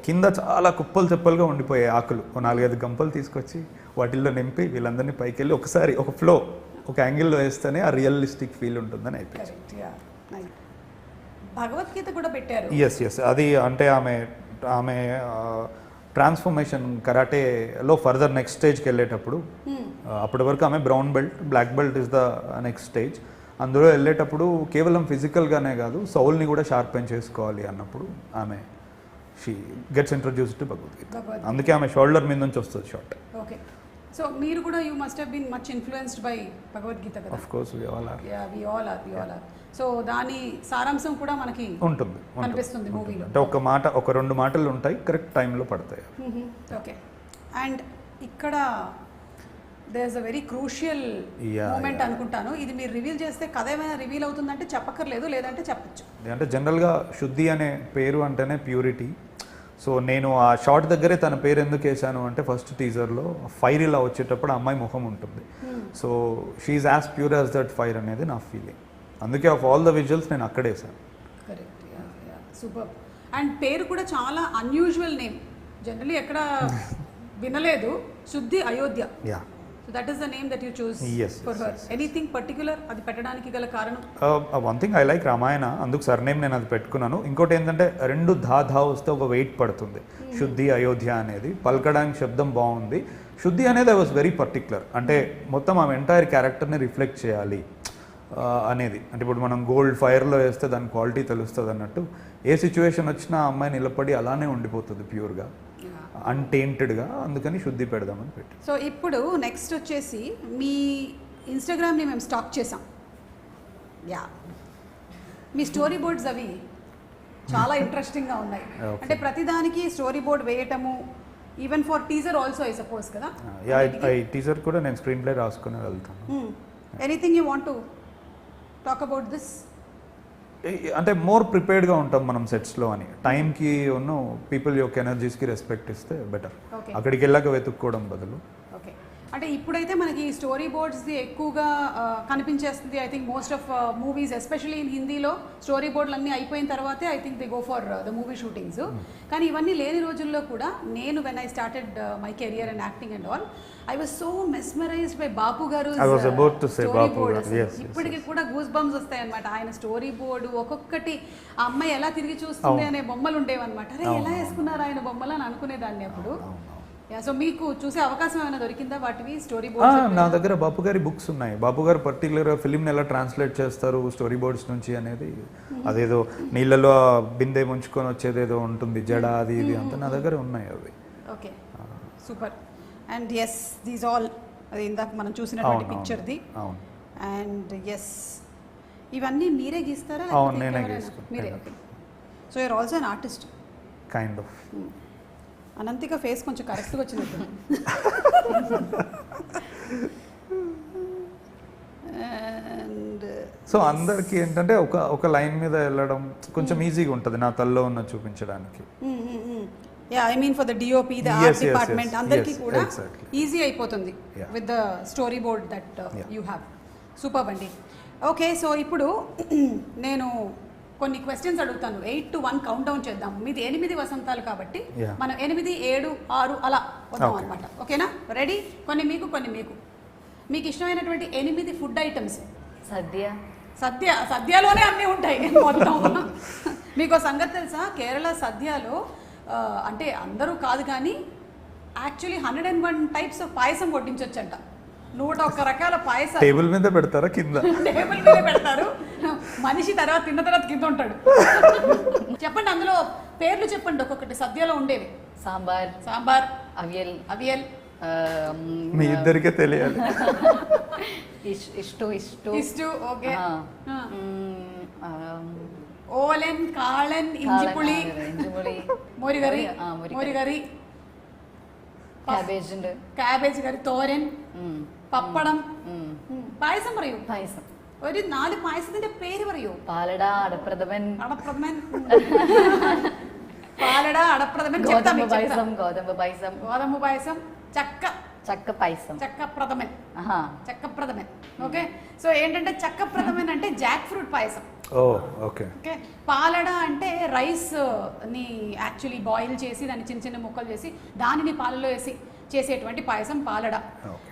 కింద చాలా కుప్పలు చెప్పలుగా ఉండిపోయాయి ఆకులు. ఓ 4-5 గంపలు తీసుకొచ్చి వాటిల్లో నింపి వీళ్ళందరినీ పైకి వెళ్ళి ఒకసారి ఒక ఫ్లో ఒక యాంగిల్లో వేస్తేనే ఆ రియలిస్టిక్ ఫీల్ ఉంటుందని అయిపోయింది. భగవద్గీత కూడా పెట్టారు. ఎస్ అది అంటే ఆమె ట్రాన్స్ఫర్మేషన్ కరాటేలో ఫర్దర్ నెక్స్ట్ స్టేజ్కి వెళ్ళేటప్పుడు అప్పటి వరకు ఆమె brown belt, black belt is the next stage. అందులో వెళ్ళేటప్పుడు కేవలం ఫిజికల్గానే కాదు సౌల్ని కూడా షార్పెన్ చేసుకోవాలి అన్నప్పుడు ఆమె she gets introduced to Bhagavad Gita. అందుకే ఆమె షోల్డర్ మీద నుంచి వస్తుంది షార్ట్. ఓకే, సో మీరు కూడా you must have been much influenced by Bhagavad Gita కదా? Of course we all are. So దాని సారాంశం కూడా మనకి ఉంటుంది కనిపిస్తుంది మూవీలో. అంటే ఒక 2 మాటలు ఉంటాయి, కరెక్ట్ టైంలో పడతాయి. ఓకే, అండ్ ఇక్కడ there is a very crucial moment అనుకుంటాను. ఇది మీరు రివీల్ చేస్తే కథ ఏమైనా రివీల్ అవుతుందంటే చెప్పక్కర్లేదు, లేదంటే చెప్పచ్చు. అంటే జనరల్గా శుద్ధి అనే పేరు అంటేనే ప్యూరిటీ. సో నేను ఆ షార్ట్ దగ్గరే తన పేరు ఎందుకు వేసాను అంటే ఫస్ట్ టీజర్లో ఫైర్ ఇలా వచ్చేటప్పుడు అమ్మాయి ముఖం ఉంటుంది. So she as pure as that fire అనేది నా ఫీలింగ్. అందుకే ఆఫ్ ఆల్ ద విజువల్స్ నేను అక్కడే వేసాను. Correct, super. అండ్ పేరు కూడా చాలా అన్యూజువల్ నేమ్, జనరలీ ఎక్కడ వినలేదు. శుద్ధి Ayodhya. So that is the name that you chose for her. Anything particular అది పెట్టడానికి గల కారణం? One thing I like Ramayana, అందుకు సర్నేమ్ నేను అది పెట్టుకున్నాను. ఇంకోటి ఏంటంటే 2 ధా వస్తే ఒక వెయిట్ పడుతుంది. శుద్ధి అయోధ్య అనేది పలకడానికి శబ్దం బాగుంది. శుద్ధి అనేది ఐ వాజ్ వెరీ పర్టికులర్, అంటే మొత్తం ఆమె ఎంటైర్ క్యారెక్టర్ని రిఫ్లెక్ట్ చేయాలి అనేది. అంటే ఇప్పుడు మనం గోల్డ్ ఫైర్లో వేస్తే దాని క్వాలిటీ తెలుస్తుంది అన్నట్టు ఏ సిచ్యువేషన్ వచ్చినా ఆ అమ్మాయి నిలబడి అలానే ఉండిపోతుంది ప్యూర్గా, అన్టెయింటెడ్గా. అందుకని శుద్ధి పెడదామని పెట్టి. సో ఇప్పుడు నెక్స్ట్ వచ్చేసి మీ ఇన్స్టాగ్రామ్ని మేము స్టాక్ చేసాం. మీ స్టోరీ బోర్డ్స్ అవి చాలా ఇంట్రెస్టింగ్గా ఉన్నాయి. అంటే ప్రతిదానికి స్టోరీ బోర్డ్ వేయటము, even for teaser also I suppose కదా? టీజర్ కూడా నేను స్క్రీన్ ప్లే రాసుకుని వెళ్తాను. Anything you want to talk about this? అంటే మోర్ ప్రిపేర్డ్గా ఉంటాం మనం సెట్స్లో అని. టైంకి ఉన్న పీపుల్ యొక్క ఎనర్జీస్కి రెస్పెక్ట్ ఇస్తే బెటర్, అక్కడికి వెళ్ళాక వెతుక్కోవడం బదులు. ఓకే, అంటే ఇప్పుడైతే మనకి స్టోరీ బోర్డ్స్ది ఎక్కువగా కనిపించేస్తుంది. I think most of movies especially in హిందీలో స్టోరీ బోర్డులు అన్నీ అయిపోయిన తర్వాతే I think they go for the movie shootings. కానీ ఇవన్నీ లేని రోజుల్లో కూడా నేను when I started my career and acting and all, I was so mesmerized by Bapu garu. I was about to say బాపు గారు. ఇప్పటికి కూడా గూస్ బంప్స్ వస్తాయి అన్నమాట. ఆయన స్టోరీ బోర్డు ఒక్కొక్కటి ఆ అమ్మాయి ఎలా తిరిగి చూస్తుంది అనే బొమ్మలు ఉండేవన్నమాట. అరే ఎలా వేసుకున్నారు ఆయన బొమ్మలు అని అనుకునేదాన్ని అప్పుడు. సో మీకు చూసే అవకాశం ఏమైనా దొరికిందా వాటివి స్టోరీ బోర్డ్స్? నా దగ్గర బాపు గారి బుక్స్ ఉన్నాయి. బాపు గారు పర్టికులర్గా ఫిలింని ఎలా ట్రాన్స్లేట్ చేస్తారు స్టోరీ బోర్డ్స్ నుంచి అనేది, అదేదో నీళ్ళలో బిందె ముంచుకొని వచ్చేదేదో ఉంటుంది జడ, అది ఇది అంతా నా దగ్గర ఉన్నాయి అవి. Okay, super. And yes, these all అది ఇందాక మనం చూసినటువంటి పిక్చర్ది. అండ్ ఎస్, ఇవన్నీ మీరే గీస్తారా? అవును, నేనే గీస్తాను. మీరే. Okay, so you're also an artist kind of. Ananthika face కొంచెం కరెక్ట్గా వచ్చినట్టు. అండ్ సో అందరికి ఏంటంటే ఒక లైన్ మీద వెళ్ళడం కొంచెం ఈజీగా ఉంటుంది నా తల్లో ఉన్న చూపించడానికి. I mean for the DOP, the art department అందరికీ కూడా ఈజీ అయిపోతుంది with the story board that you have. Super అండి. ఓకే, సో ఇప్పుడు నేను కొన్ని క్వశ్చన్స్ అడుగుతాను. 8 to 1 కౌంట్ డౌన్ చేద్దాం. మీది 8 వసంతాలు కాబట్టి మనం 8, 7, 6 అలా వద్దాం అనమాట. ఓకేనా? రెడీ? కొన్ని మీకు కొన్ని మీకు. మీకు ఇష్టమైనటువంటి 8 ఫుడ్ ఐటమ్స్. సద్యలోనే అన్నీ ఉంటాయి మొత్తం. మీకు సంగతి తెలుసా, కేరళ సద్యలో అంటే అందరూ కాదు కానీ యాక్చువల్లీ 101 టైప్స్ ఆఫ్ పాయసం వడ్డించొచ్చంట. 101 రకాల పాయసం టేబుల్ మీద పెడతారా? కింద టేబుల్ మీద పెడతారు. మనిషి తిన్న తర్వాత కింద ఉంటాడు. చెప్పండి, అందులో పేర్లు చెప్పండి ఒక్కొక్కటి సద్యలో ఉండేవి. సాంబార్, అవియల్ మీ ఇద్దరికే తెలియాలి. ఇష్టు ఓకే. ఓలెన్, కాళన్, ఇంజిపుళి, మోరిగరి, క్యాబేజ్ కర్రీ, തോരൻ, പപ്പടം, പായസം പറയൂ. ഒരു 4 പായസത്തിന്റെ പേര് പറയൂ. പാലട, അടപ്രഥമൻ, പാലട, അടപ്രഥമൻ, ഗോതമ്പ് പായസം, చక్కప్రథమన్. చక్కప్రథమన్. ఓకే, సో ఏంటంటే చక్కప్రథమన్ అంటే జాక్ ఫ్రూట్ పాయసం. ఓ ఓకే. ఓకే, పాలడ అంటే రైస్ ని యాక్చువల్లీ బాయిల్ చేసి దాన్ని చిన్న చిన్న ముక్కలు చేసి దానిని పాలలో వేసి చేసేటువంటి పాయసం పాలడ. ఓకే.